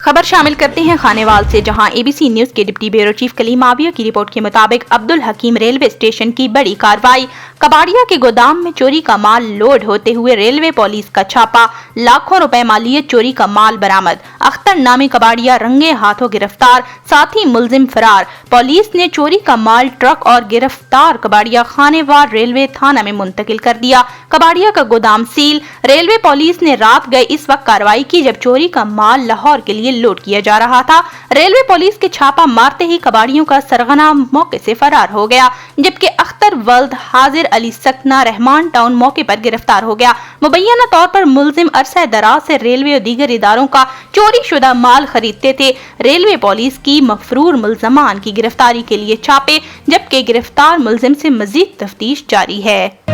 खबर शामिल करते हैं खानेवाल से, जहां एबीसी न्यूज के डिप्टी ब्यूरो चीफ कलीम आविया की रिपोर्ट के मुताबिक अब्दुल हकीम रेलवे स्टेशन की बड़ी कार्रवाई। कबाड़िया के गोदाम में चोरी का माल लोड होते हुए रेलवे पुलिस का छापा, लाखों रुपए मालियत चोरी का माल बरामद। अख्तर नामी कबाड़िया रंगे हाथों गिरफ्तार, साथ ही मुलजिम फरार। पुलिस ने चोरी का माल ट्रक और गिरफ्तार कबाड़िया खानेवाल रेलवे थाना में मुंतकिल कर दिया। कबाड़िया का गोदाम सील। रेलवे पुलिस ने रात गए इस वक्त कार्रवाई की जब चोरी का माल लाहौर के लिए लोड किया जा रहा था। रेलवे पुलिस के छापा मारते ही कबाड़ियों का सरगना मौके से फरार हो गया, जबकि अख्तर वल्द हाजिर अली सकना रहमान टाउन मौके पर गिरफ्तार हो गया। मुबैना तौर पर मुलजिम अरसा दराज से रेलवे और दीगर इदारों का चोरी शुदा माल खरीदते थे। रेलवे पुलिस की मफरूर मुलजमान की गिरफ्तारी के लिए छापे, जबकि गिरफ्तार मुलजिम से मजीद तफ्तीश जारी है।